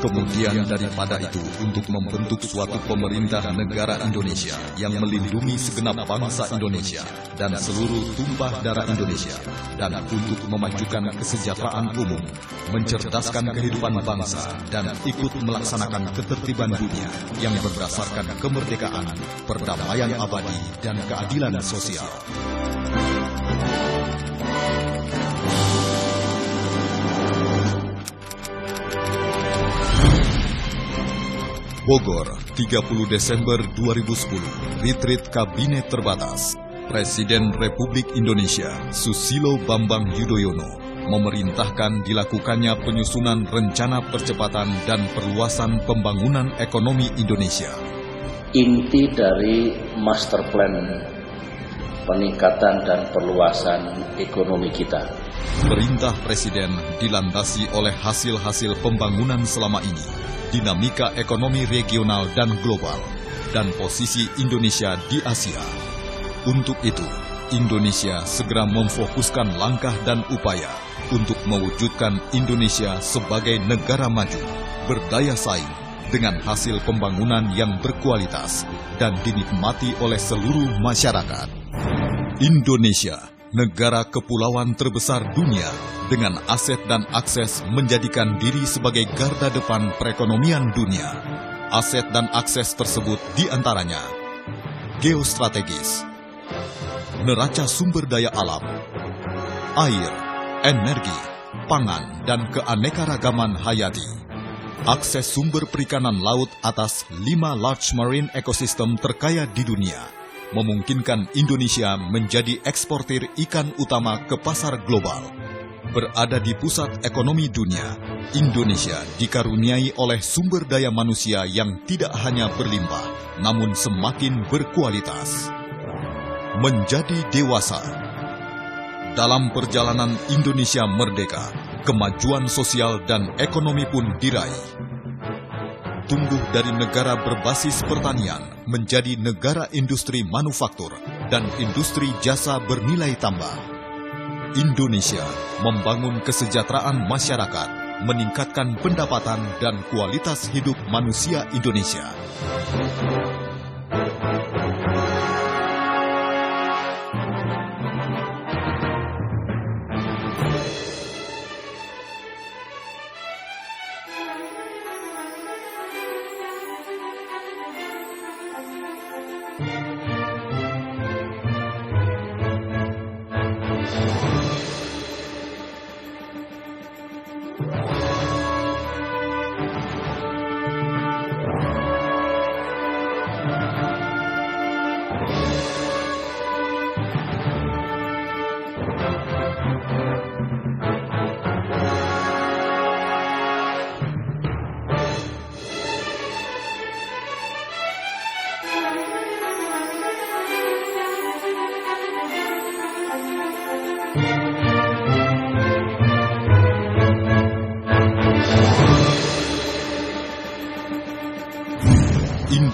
Kemudian daripada itu, untuk membentuk suatu pemerintah negara Indonesia yang melindungi segenap bangsa Indonesia dan seluruh tumpah darah Indonesia, dan untuk memajukan kesejahteraan umum, mencerdaskan kehidupan bangsa, dan ikut melaksanakan ketertiban dunia yang berdasarkan kemerdekaan, perdamaian abadi, dan keadilan sosial. Bogor, 30 Desember 2010, Retreat Kabinet Terbatas. Presiden Republik Indonesia Susilo Bambang Yudhoyono memerintahkan dilakukannya penyusunan rencana percepatan dan perluasan pembangunan ekonomi Indonesia. Inti dari master plan peningkatan dan perluasan ekonomi kita. Perintah Presiden dilandasi oleh hasil-hasil pembangunan selama ini, dinamika ekonomi regional dan global, dan posisi Indonesia di Asia. Untuk itu, Indonesia segera memfokuskan langkah dan upaya untuk mewujudkan Indonesia sebagai negara maju, berdaya saing, dengan hasil pembangunan yang berkualitas dan dinikmati oleh seluruh masyarakat. Indonesia, negara kepulauan terbesar dunia, dengan aset dan akses menjadikan diri sebagai garda depan perekonomian dunia. Aset dan akses tersebut diantaranya geostrategis, neraca sumber daya alam, air, energi, pangan, dan keanekaragaman hayati. Akses sumber perikanan laut atas 5 large marine ecosystem terkaya di dunia, memungkinkan Indonesia menjadi eksportir ikan utama ke pasar global. Berada di pusat ekonomi dunia, Indonesia dikaruniai oleh sumber daya manusia yang tidak hanya berlimpah, namun semakin berkualitas. Menjadi dewasa. Dalam perjalanan Indonesia merdeka, kemajuan sosial dan ekonomi pun diraih. Tumbuh dari negara berbasis pertanian menjadi negara industri manufaktur dan industri jasa bernilai tambah. Indonesia membangun kesejahteraan masyarakat, meningkatkan pendapatan dan kualitas hidup manusia Indonesia.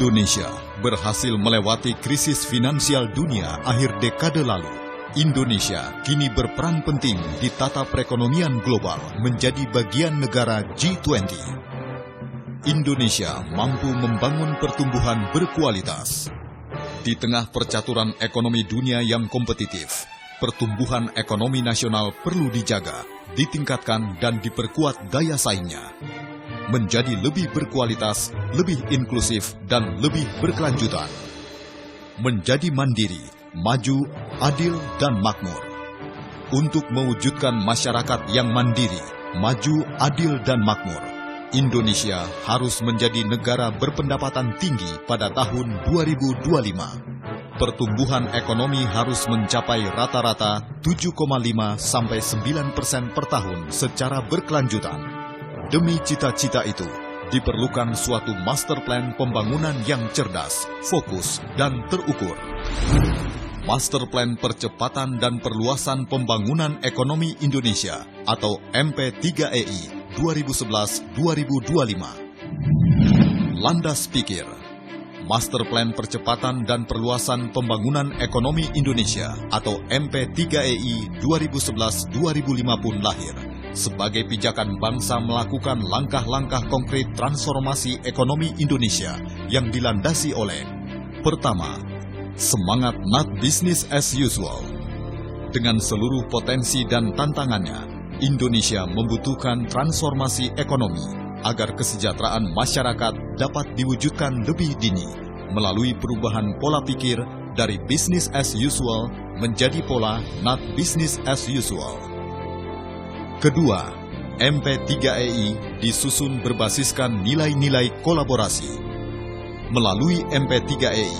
Indonesia berhasil melewati krisis finansial dunia akhir dekade lalu. Indonesia kini berperan penting di tata perekonomian global menjadi bagian negara G20. Indonesia mampu membangun pertumbuhan berkualitas. Di tengah percaturan ekonomi dunia yang kompetitif, pertumbuhan ekonomi nasional perlu dijaga, ditingkatkan dan diperkuat daya saingnya. Menjadi lebih berkualitas, lebih inklusif, dan lebih berkelanjutan. Menjadi mandiri, maju, adil, dan makmur. Untuk mewujudkan masyarakat yang mandiri, maju, adil, dan makmur, Indonesia harus menjadi negara berpendapatan tinggi pada tahun 2025. Pertumbuhan ekonomi harus mencapai rata-rata 7,5 sampai 9% per tahun secara berkelanjutan. Demi cita-cita itu, diperlukan suatu master plan pembangunan yang cerdas, fokus, dan terukur. Master Plan Percepatan dan Perluasan Pembangunan Ekonomi Indonesia atau MP3EI 2011-2025. Landas pikir, Master Plan Percepatan dan Perluasan Pembangunan Ekonomi Indonesia atau MP3EI 2011-2005 pun lahir sebagai pijakan bangsa melakukan langkah-langkah konkret transformasi ekonomi Indonesia yang dilandasi oleh: pertama, semangat not business as usual. Dengan seluruh potensi dan tantangannya, Indonesia membutuhkan transformasi ekonomi agar kesejahteraan masyarakat dapat diwujudkan lebih dini melalui perubahan pola pikir dari business as usual menjadi pola not business as usual. Kedua, MP3EI disusun berbasiskan nilai-nilai kolaborasi. Melalui MP3EI,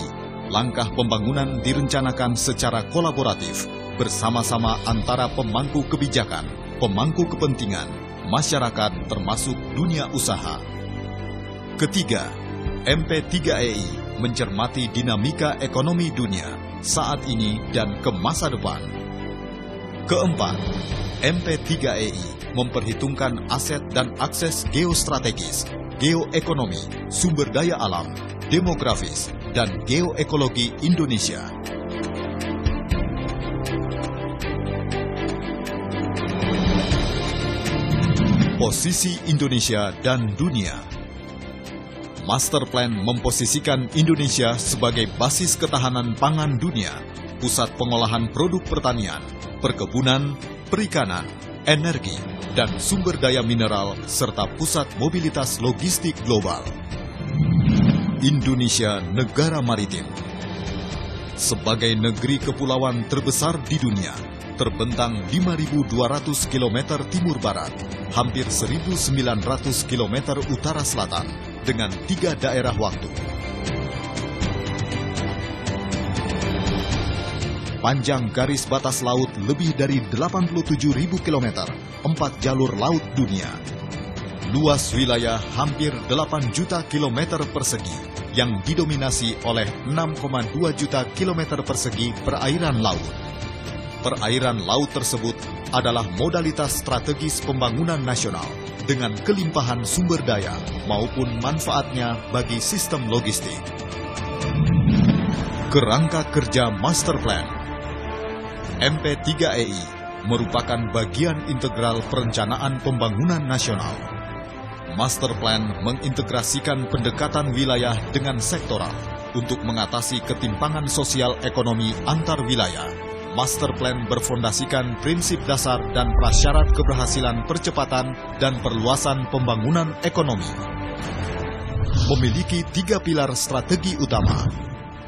langkah pembangunan direncanakan secara kolaboratif bersama-sama antara pemangku kebijakan, pemangku kepentingan, masyarakat termasuk dunia usaha. Ketiga, MP3EI mencermati dinamika ekonomi dunia saat ini dan ke masa depan. Keempat, MP3EI memperhitungkan aset dan akses geostrategis, geoekonomi, sumber daya alam, demografis, dan geoekologi Indonesia. Posisi Indonesia dan dunia. Master Plan memposisikan Indonesia sebagai basis ketahanan pangan dunia, pusat pengolahan produk pertanian, perkebunan, perikanan, energi, dan sumber daya mineral, serta pusat mobilitas logistik global. Indonesia negara maritim. Sebagai negeri kepulauan terbesar di dunia, terbentang 5.200 km timur barat, hampir 1.900 km utara selatan, dengan 3 daerah waktu. Panjang garis batas laut lebih dari 87.000 km, 4 jalur laut dunia. Luas wilayah hampir 8 juta kilometer persegi, yang didominasi oleh 6,2 juta kilometer persegi perairan laut. Perairan laut tersebut adalah modalitas strategis pembangunan nasional dengan kelimpahan sumber daya maupun manfaatnya bagi sistem logistik. Kerangka kerja Master Plan. MP3EI merupakan bagian integral perencanaan pembangunan nasional. Master Plan mengintegrasikan pendekatan wilayah dengan sektoral untuk mengatasi ketimpangan sosial ekonomi antar wilayah. Master Plan berfondasikan prinsip dasar dan prasyarat keberhasilan percepatan dan perluasan pembangunan ekonomi. Memiliki 3 pilar strategi utama.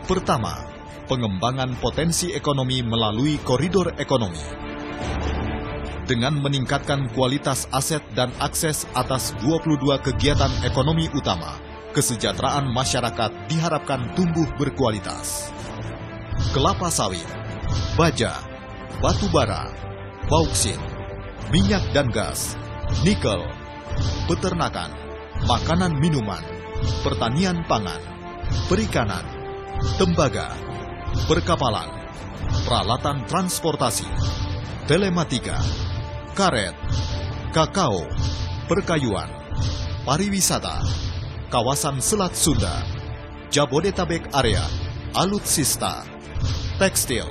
Pertama, pengembangan potensi ekonomi melalui koridor ekonomi. Dengan meningkatkan kualitas aset dan akses atas 22 kegiatan ekonomi utama, kesejahteraan masyarakat diharapkan tumbuh berkualitas. Kelapa sawit, baja, batu bara, bauksit, minyak dan gas, nikel, peternakan, makanan minuman, pertanian pangan, perikanan, tembaga, perkapalan, peralatan transportasi, telematika, karet, kakao, perkayuan, pariwisata, kawasan Selat Sunda, Jabodetabek area, alutsista, tekstil.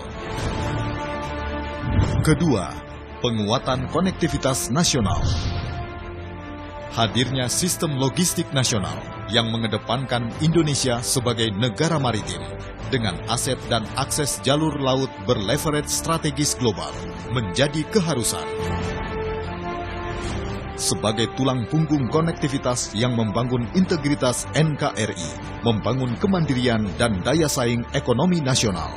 Kedua, penguatan konektivitas nasional. Hadirnya sistem logistik nasional yang mengedepankan Indonesia sebagai negara maritim dengan aset dan akses jalur laut berleverage strategis global menjadi keharusan. Sebagai tulang punggung konektivitas yang membangun integritas NKRI, membangun kemandirian dan daya saing ekonomi nasional.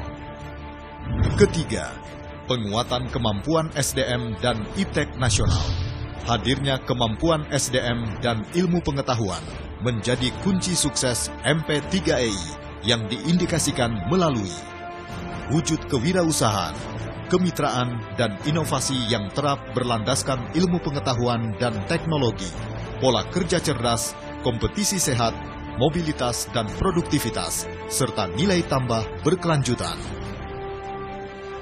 Ketiga, penguatan kemampuan SDM dan iptek nasional. Hadirnya kemampuan SDM dan ilmu pengetahuan menjadi kunci sukses MP3EI yang diindikasikan melalui wujud kewirausahaan, kemitraan, dan inovasi yang terap berlandaskan ilmu pengetahuan dan teknologi, pola kerja cerdas, kompetisi sehat, mobilitas dan produktivitas, serta nilai tambah berkelanjutan.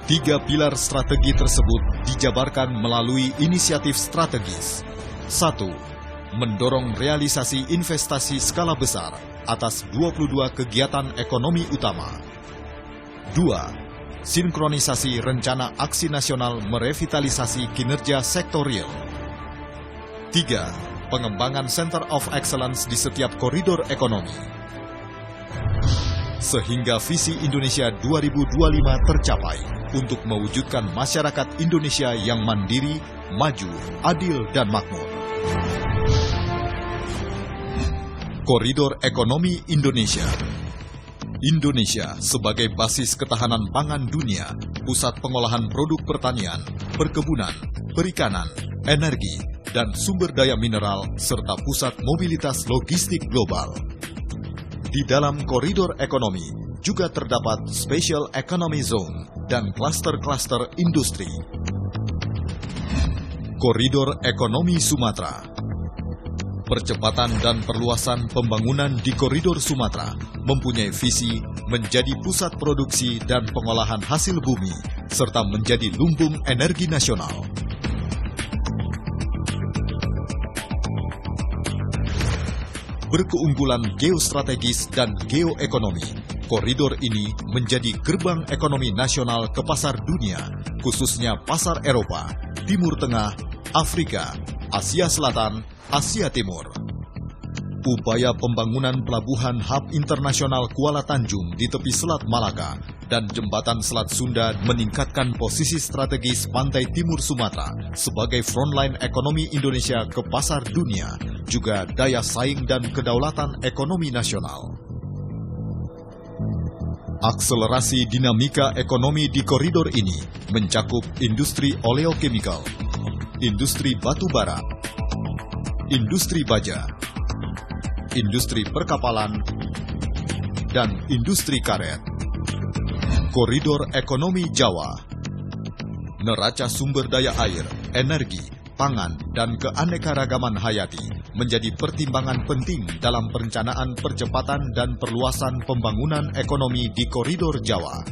3 pilar strategi tersebut dijabarkan melalui inisiatif strategis. 1. Mendorong realisasi investasi skala besar atas 22 kegiatan ekonomi utama. 2. Sinkronisasi rencana aksi nasional merevitalisasi kinerja sektor real. 3. Pengembangan Center of Excellence di setiap koridor ekonomi. Sehingga visi Indonesia 2025 tercapai untuk mewujudkan masyarakat Indonesia yang mandiri, maju, adil, dan makmur. Koridor Ekonomi Indonesia. Indonesia sebagai basis ketahanan pangan dunia, pusat pengolahan produk pertanian, perkebunan, perikanan, energi, dan sumber daya mineral, serta pusat mobilitas logistik global. Di dalam koridor ekonomi juga terdapat Special Economy Zone dan klaster-klaster industri. Koridor Ekonomi Sumatera. Percepatan dan perluasan pembangunan di koridor Sumatera mempunyai visi menjadi pusat produksi dan pengolahan hasil bumi, serta menjadi lumbung energi nasional. Berkeunggulan geostrategis dan geoekonomi, koridor ini menjadi gerbang ekonomi nasional ke pasar dunia, khususnya pasar Eropa, Timur Tengah, Afrika, Asia Selatan, Asia Timur. Upaya pembangunan pelabuhan hub internasional Kuala Tanjung di tepi Selat Malaka dan jembatan Selat Sunda meningkatkan posisi strategis pantai timur Sumatera sebagai frontline ekonomi Indonesia ke pasar dunia, juga daya saing dan kedaulatan ekonomi nasional. Akselerasi dinamika ekonomi di koridor ini mencakup industri oleochemical, industri batu bara, industri baja, industri perkapalan, dan industri karet. Koridor Ekonomi Jawa. Neraca sumber daya air, energi, pangan, dan keanekaragaman hayati menjadi pertimbangan penting dalam perencanaan percepatan dan perluasan pembangunan ekonomi di koridor Jawa.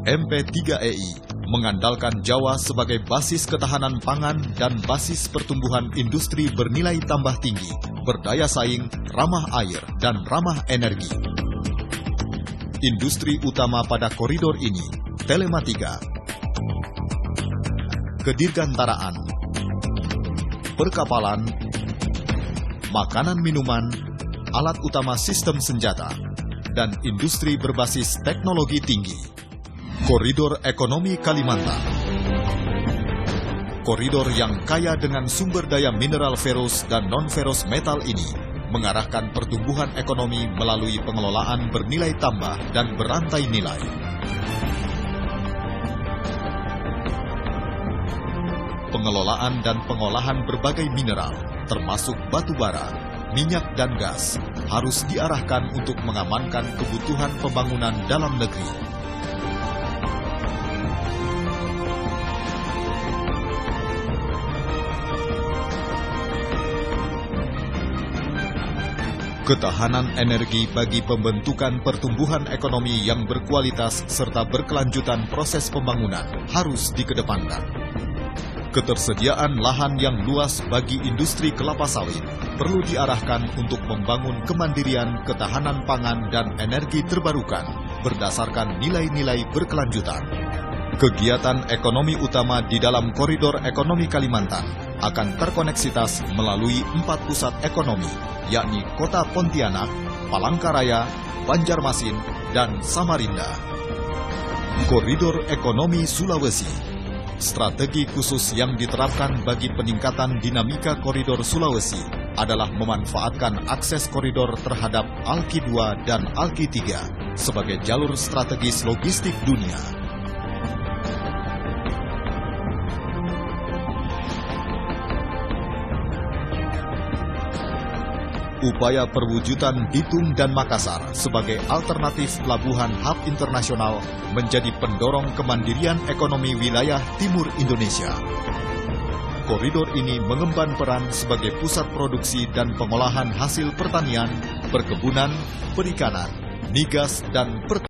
MP3EI mengandalkan Jawa sebagai basis ketahanan pangan dan basis pertumbuhan industri bernilai tambah tinggi, berdaya saing, ramah air, dan ramah energi. Industri utama pada koridor ini, telematika, kedirgantaraan, perkapalan, makanan minuman, alat utama sistem senjata, dan industri berbasis teknologi tinggi. Koridor Ekonomi Kalimantan. Koridor yang kaya dengan sumber daya mineral ferus dan non-ferus metal ini mengarahkan pertumbuhan ekonomi melalui pengelolaan bernilai tambah dan berantai nilai. Pengelolaan dan pengolahan berbagai mineral, termasuk batu bara, minyak dan gas, harus diarahkan untuk mengamankan kebutuhan pembangunan dalam negeri. Ketahanan energi bagi pembentukan pertumbuhan ekonomi yang berkualitas serta berkelanjutan proses pembangunan harus dikedepankan. Ketersediaan lahan yang luas bagi industri kelapa sawit perlu diarahkan untuk membangun kemandirian ketahanan pangan dan energi terbarukan berdasarkan nilai-nilai berkelanjutan. Kegiatan ekonomi utama di dalam koridor ekonomi Kalimantan akan terkoneksitas melalui 4 pusat ekonomi, yakni Kota Pontianak, Palangkaraya, Banjarmasin, dan Samarinda. Koridor Ekonomi Sulawesi. Strategi khusus yang diterapkan bagi peningkatan dinamika koridor Sulawesi adalah memanfaatkan akses koridor terhadap Alki 2 dan Alki 3 sebagai jalur strategis logistik dunia. Upaya perwujudan Bitung dan Makassar sebagai alternatif pelabuhan hub internasional menjadi pendorong kemandirian ekonomi wilayah timur Indonesia. Koridor ini mengemban peran sebagai pusat produksi dan pengolahan hasil pertanian, perkebunan, perikanan, migas, dan pertambangan.